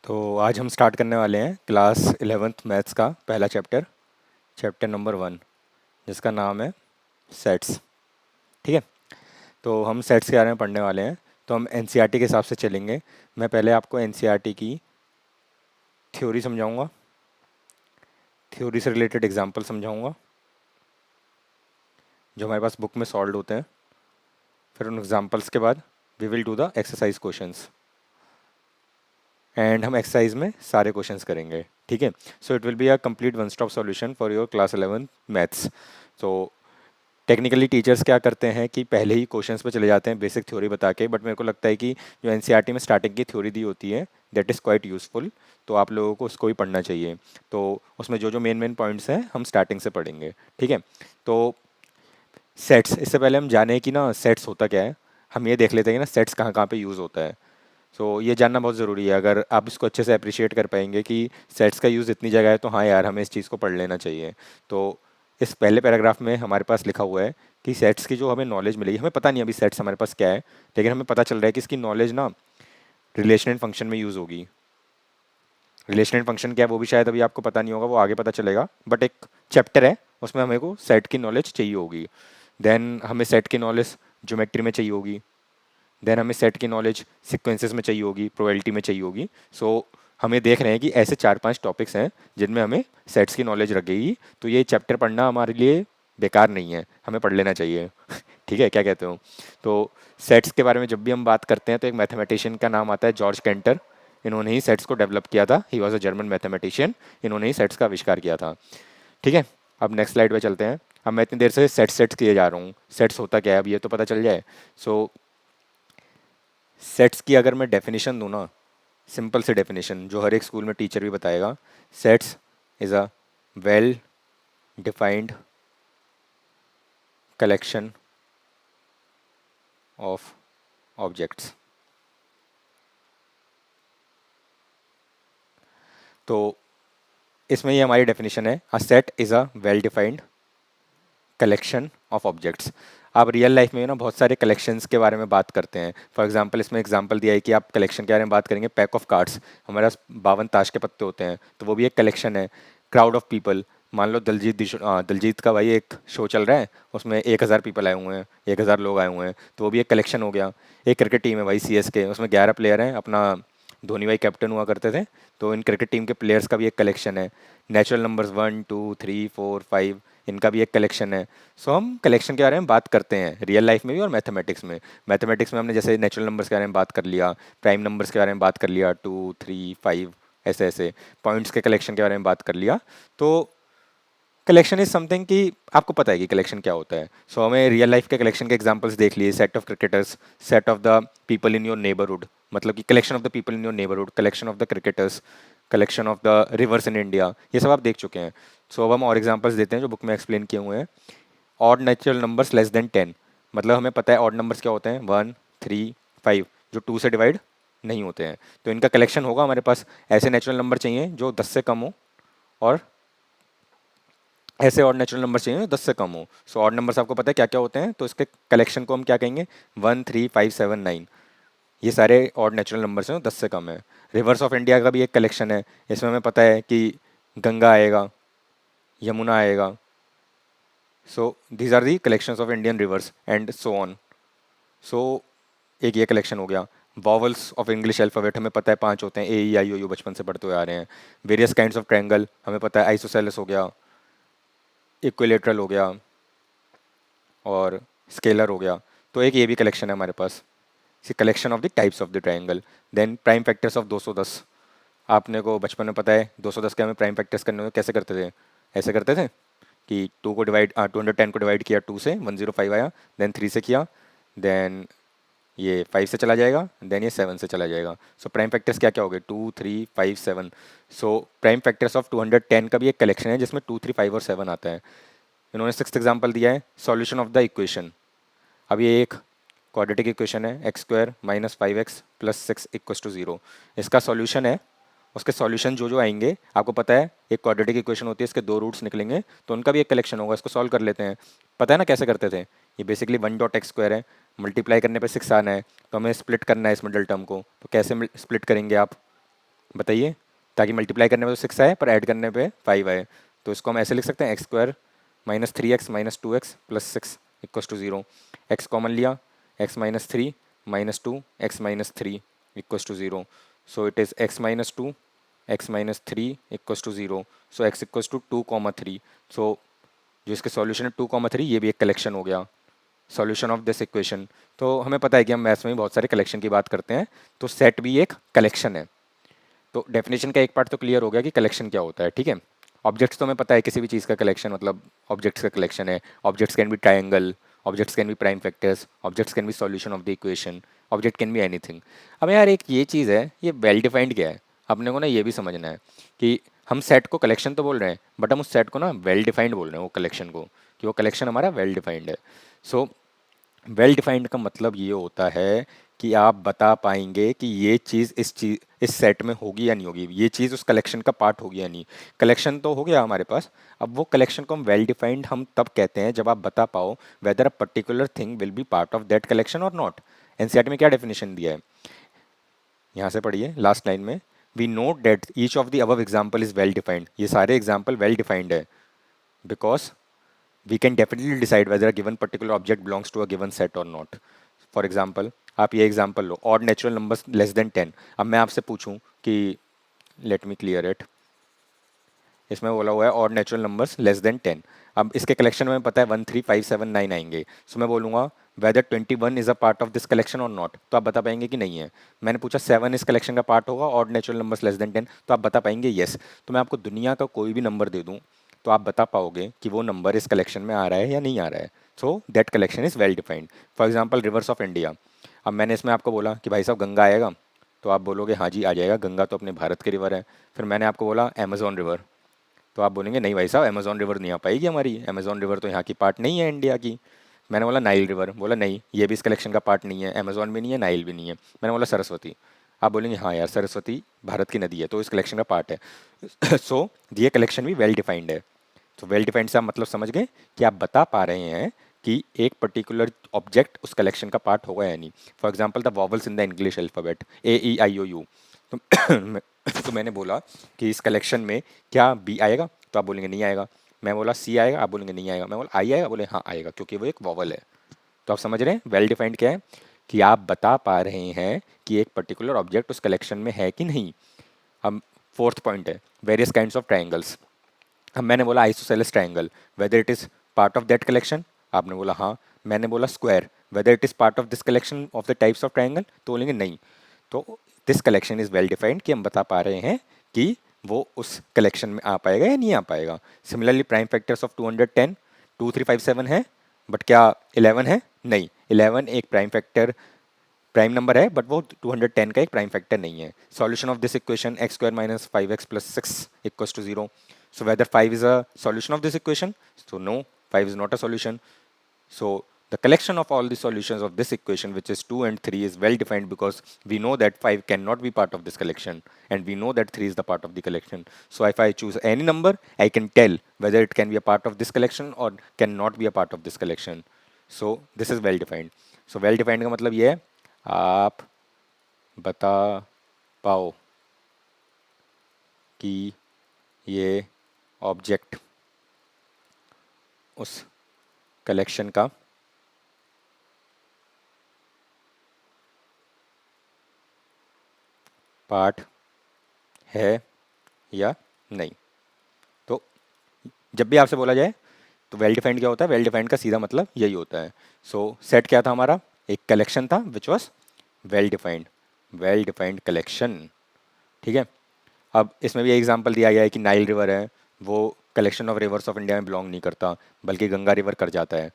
तो आज हम स्टार्ट करने वाले हैं क्लास 11th मैथ्स का पहला चैप्टर, चैप्टर नंबर 1, जिसका नाम है सेट्स। ठीक है। तो हम सेट्स के बारे में पढ़ने वाले हैं। तो हम एनसीईआरटी के हिसाब से चलेंगे। मैं पहले आपको एनसीईआरटी की थ्योरी समझाऊंगा, थ्योरी से रिलेटेड एग्जांपल समझाऊंगा जो हमारे पास बुक में सॉल्व होते हैं। फिर उन एग्जांपल्स के बाद we will do the exercise questions and हम एक्सरसाइज में सारे क्वेश्चंस करेंगे। ठीक है। So it will be a complete one stop solution for your class 11 maths. तो टेक्निकली टीचर्स क्या करते हैं कि पहले ही क्वेश्चंस पे चले जाते हैं बेसिक थ्योरी बता के, बट मेरे को लगता है कि जो एनसीईआरटी में स्टार्टिंग की थ्योरी दी होती है दैट इज़ क्वाइट यूज़फुल। तो आप लोगों को उसको ही पढ़ना चाहिए। तो उसमें जो जो मेन मेन पॉइंट्स हैं हम स्टार्टिंग से पढ़ेंगे। ठीक है। तो सेट्स, इससे पहले हम जाने कि ना सेट्स होता क्या है, हम ये देख लेते हैं कि ना सेट्स कहाँ कहाँ पे यूज़ होता है। सो ये जानना बहुत ज़रूरी है। अगर आप इसको अच्छे से अप्रिशिएट कर पाएंगे कि सेट्स का यूज़ इतनी जगह है, तो हाँ यार हमें इस चीज़ को पढ़ लेना चाहिए। तो इस पहले पैराग्राफ में हमारे पास लिखा हुआ है कि सेट्स की जो हमें नॉलेज मिलेगी, हमें पता नहीं अभी सेट्स हमारे पास क्या है, लेकिन हमें पता चल रहा है कि इसकी नॉलेज ना रिलेशन एंड फंक्शन में यूज़ होगी। रिलेशन एंड फंक्शन क्या है वो भी शायद अभी आपको पता नहीं होगा, वो आगे पता चलेगा, बट एक चैप्टर है उसमें हमें को सेट की नॉलेज चाहिए होगी। देन हमें सेट की नॉलेज ज्योमेट्री में चाहिए होगी। देन हमें सेट की नॉलेज सीक्वेंसेस में चाहिए होगी, प्रोबेबिलिटी में चाहिए होगी। सो हमें देख रहे हैं कि ऐसे 4-5 टॉपिक्स हैं जिनमें हमें सेट्स की नॉलेज लगेगी। तो ये चैप्टर पढ़ना हमारे लिए बेकार नहीं है, हमें पढ़ लेना चाहिए। ठीक है, क्या कहते हो? तो सेट्स के बारे में जब भी हम बात करते हैं तो एक मैथमेटिशियन का नाम आता है जॉर्ज केंटर। इन्होंने ही सेट्स को डेवलप किया था। He was a German mathematician. इन्होंने ही सेट्स का आविष्कार किया था। ठीक है। अब नेक्स्ट स्लाइड पे चलते हैं। अब मैं इतनी देर से सेट्स सेट्स किए जा रहा हूँ, सेट्स होता क्या है अब ये तो पता चल जाए। सो सेट्स की अगर मैं डेफिनेशन दूँ ना, सिंपल से डेफिनेशन जो हर एक स्कूल में टीचर भी बताएगा, sets is a well defined collection of objects. तो इसमें ये हमारी डेफिनेशन है, a set is a well defined collection of objects. आप रियल लाइफ में ना बहुत सारे कलेक्शंस के बारे में बात करते हैं। फॉर एग्जांपल इसमें एग्जांपल दिया है कि आप कलेक्शन के बारे में बात करेंगे, पैक ऑफ कार्ड्स, हमारे पास 52 ताश के पत्ते होते हैं तो वो भी एक कलेक्शन है। क्राउड ऑफ पीपल, मान लो दलजीत का भाई एक शो चल रहा है, उसमें 1000 पीपल आए हुए हैं, 1000 लोग आए हुए हैं, तो वो भी एक कलेक्शन हो गया। एक क्रिकेट टीम है भाई CSK, उसमें 11 प्लेयर हैं, अपना धोनी भाई कैप्टन हुआ करते थे, तो इन क्रिकेट टीम के प्लेयर्स का भी एक कलेक्शन है। नेचुरल नंबर्स 1 2 3 4 5, इनका भी एक कलेक्शन है। सो हम कलेक्शन के बारे में बात करते हैं रियल लाइफ में भी और मैथमेटिक्स में। मैथमेटिक्स में हमने जैसे नेचुरल नंबर्स के बारे में बात कर लिया, प्राइम नंबर्स के बारे में बात कर लिया, 2 3 5, ऐसे ऐसे पॉइंट्स के कलेक्शन के बारे में बात कर लिया। तो कलेक्शन इज समथिंग कि आपको पता है कि कलेक्शन क्या होता है। सो हमें रियल लाइफ के कलेक्शन के एग्जांपल्स देख लिए, set of cricketers, set of the people in your neighbourhood, मतलब कि collection of the people in your neighbourhood, collection of the cricketers, collection of the reverse in India, ये सब आप देख चुके हैं। सो अब हम और एग्जांपल्स देते हैं जो बुक में एक्सप्लेन किए हुए हैं। Odd natural numbers less than 10, मतलब हमें पता है ऑड नंबर्स क्या होते हैं, 1 3 5, जो 2 से डिवाइड नहीं होते हैं, तो इनका कलेक्शन होगा हमारे पास। ऐसे नेचुरल नंबर चाहिए जो 10 से कम हो, और ऐसे ऑड नेचुरल नंबर चाहिए जो 10 से कम हो। सो ऑड नंबर्स आपको पता है क्या क्या होते हैं, तो इसके कलेक्शन को हम क्या कहेंगे, 1 3 5 7 9, ये सारे ऑड नेचुरल नंबर्स हैं जो 10 से कम है। रिवर्स ऑफ इंडिया का भी एक कलेक्शन है, इसमें हमें पता है कि गंगा आएगा, यमुना आएगा। So these are the collections of Indian rivers and so on. So एक ये कलेक्शन हो गया। वॉवल्स ऑफ इंग्लिश अल्फ़ाबेट हमें पता है 5 होते हैं, AE IOU बचपन से पढ़ते हुए आ रहे हैं। वेरियस काइंड्स ऑफ ट्रायंगल हमें पता है, आइसोसेलेस हो गया, इक्विलेटरल हो गया, और स्केलर हो गया। तो एक ये भी कलेक्शन है हमारे पास, collection of the types of the triangle. Then prime factors of 210, आपने को बचपन में पता है 210 के हमें प्राइम फैक्टर्स करने हो कैसे करते थे, ऐसे करते थे कि 210 को डिवाइड किया 2 से, 105 आया, देन 3 से किया, देन ये 5 से चला जाएगा, देन ये 7 से चला जाएगा। सो प्राइम फैक्टर्स क्या क्या हो गए, 2 3 5 7। सो प्राइम फैक्टर्स ऑफ 210 का भी एक कलेक्शन है जिसमें 2 3 5 और 7 आता है। इन्होंने 6th एग्जाम्पल दिया है, सॉल्यूशन ऑफ द इक्वेशन। अब ये एक क्वाड्रेटिक इक्वेशन है, x² - 5x + 6 = 0। इसका सॉल्यूशन है, उसके सॉल्यूशन जो जो आएंगे आपको पता है, एक क्वाड्रेटिक इक्वेशन होती है, इसके 2 रूट्स निकलेंगे, तो उनका भी एक कलेक्शन होगा। इसको सॉल्व कर लेते हैं। पता है ना कैसे करते थे, ये बेसिकली 1.x² है, मल्टीप्लाई करने पे 6 आना है, तो हमें स्प्लिट करना है इस मिडल टर्म को। तो कैसे स्प्लिट करेंगे आप, बताइए, ताकि मल्टीप्लाई करने पे तो 6 आए पर ऐड करने पे 5 आए। तो इसको हम ऐसे लिख सकते हैं, x square minus 3x minus 2x plus 6 equals to 0। X common लिया, x minus 3 minus 2 x minus 3 equals to 0। So it is x minus 2 x minus 3 equals to 0। So x equals to 2,3। So जो इसके solution है 2,3, ये भी एक collection हो गया, solution of this equation. तो हमें पता है कि हम मैथ्स में भी बहुत सारे कलेक्शन की बात करते हैं, तो सेट भी एक कलेक्शन है। तो डेफिनेशन का एक पार्ट तो क्लियर हो गया कि कलेक्शन क्या होता है, ठीक है। ऑब्जेक्ट्स तो हमें पता है, किसी भी चीज़ का कलेक्शन मतलब ऑब्जेक्ट्स का कलेक्शन है। Objects can be triangle, objects can be prime factors, objects can be solution of the equation, object can be anything. अब यार एक ये चीज़ है, ये वेल डिफाइंड क्या है, अपने को ना ये भी समझना है कि हम सेट को कलेक्शन तो बोल रहे हैं, बट हम उस सेट को ना वेल डिफाइंड बोल रहे हैं, वो कलेक्शन को, कि वो कलेक्शन हमारा वेल डिफाइंड है। सो वेल डिफाइंड का मतलब ये होता है कि आप बता पाएंगे कि ये चीज़ इस सेट में होगी या नहीं होगी, ये चीज़ उस कलेक्शन का पार्ट होगी या नहीं। कलेक्शन तो हो गया हमारे पास, अब वो कलेक्शन को हम वेल डिफाइंड हम तब कहते हैं जब आप बता पाओ whether a particular thing will be part of that collection और नॉट। एनसीईआरटी में क्या डेफिनेशन दिया है, यहाँ से पढ़िए लास्ट लाइन में, we note that each of the above example is well defined. ये सारे एग्जाम्पल वेल डिफाइंड है because we can definitely decide whether a given particular object belongs to a given set or not. For example, आप ये example लो, odd natural numbers less than 10। अब मैं आपसे पूछूं कि लेट मी क्लियर इट, इसमें बोला हुआ है odd natural numbers less than 10। अब इसके कलेक्शन में पता है 1 3 5 7 9 आएंगे। सो मैं बोलूँगा whether 21 is a part of this collection और नॉट, तो आप बता पाएंगे कि नहीं है। मैंने पूछा 7 इस कलेक्शन का पार्ट होगा odd natural numbers less than 10, तो आप बता पाएंगे येस। तो मैं आपको दुनिया का कोई भी नंबर दे दूँ तो आप बता पाओगे कि वो नंबर इस कलेक्शन में आ रहा है या नहीं आ रहा है। So that collection is well defined. For example reverse of India, अब मैंने इसमें आपको बोला कि भाई साहब गंगा आएगा, तो आप बोलोगे हाँ जी आ जाएगा, गंगा तो अपने भारत की रिवर है। फिर मैंने आपको बोला अमेजोन रिवर, तो आप बोलेंगे नहीं भाई साहब अमेजोन रिवर नहीं आ पाएगी हमारी, अमेजोन रिवर तो यहाँ की पार्ट नहीं है इंडिया की। मैंने बोला नाइल रिवर, बोला नहीं ये भी इस कलेक्शन का पार्ट नहीं है, अमेजोन भी नहीं है नाइल भी नहीं है। मैंने बोला सरस्वती, आप बोलेंगे हाँ यार सरस्वती भारत की नदी है तो इस कलेक्शन का पार्ट है। सो ये कलेक्शन भी वेल डिफाइंड है। तो वेल डिफाइंड से आप मतलब समझ गए कि आप बता पा रहे हैं कि एक पर्टिकुलर ऑब्जेक्ट उस कलेक्शन का पार्ट होगा या नहीं। For example the vowels in the English alphabet AEIOU, तो तो मैंने बोला कि इस कलेक्शन में क्या बी आएगा, तो आप बोलेंगे नहीं आएगा। मैं बोला सी आएगा, आप बोलेंगे नहीं आएगा। मैं बोला आई आएगा, बोले हाँ आएगा क्योंकि वो एक वॉवल है। तो आप समझ रहे हैं वेल डिफाइंड क्या है, कि आप बता पा रहे हैं कि एक पर्टिकुलर ऑब्जेक्ट उस कलेक्शन में है कि नहीं। अब फोर्थ पॉइंट है वेरियस काइंड्स ऑफ ट्राइंगल्स। अब मैंने बोला isosceles triangle whether it is part of that collection, आपने बोला हाँ। मैंने बोला square whether it is part of this collection of the types of triangle, तो बोलेंगे नहीं। तो this collection is well defined, कि हम बता पा रहे हैं कि वो उस कलेक्शन में आ पाएगा या नहीं आ पाएगा। सिमिलरली प्राइम फैक्टर्स ऑफ 210 2 3 5 7 है, बट क्या 11 है, नहीं। 11 एक प्राइम फैक्टर प्राइम नंबर है बट वो 210 का एक प्राइम फैक्टर नहीं है। Solution of this equation x square minus 5x plus 6 equals to 0। So whether 5 is a solution of this equation, so no 5 is not a solution. So the collection of all the solutions of this equation, which is 2 and 3, is well defined because we know that 5 cannot be part of this collection and we know that 3 is the part of the collection. So if I choose any number, I can tell whether it can be a part of this collection or cannot be a part of this collection. So this is well defined. So well defined का मतलब ये है आप बता पाओ कि ये object उस कलेक्शन का पार्ट है या नहीं। तो जब भी आपसे बोला जाए तो वेल डिफाइंड क्या होता है, वेल डिफाइंड का सीधा मतलब यही होता है। सो सेट क्या था हमारा, एक कलेक्शन था which was well defined, well defined collection, ठीक है। अब इसमें भी एग्जांपल दिया गया है कि नाइल रिवर है, वो collection of reverse of India में बिलोंग नहीं करता बल्कि गंगा रिवर कर जाता है।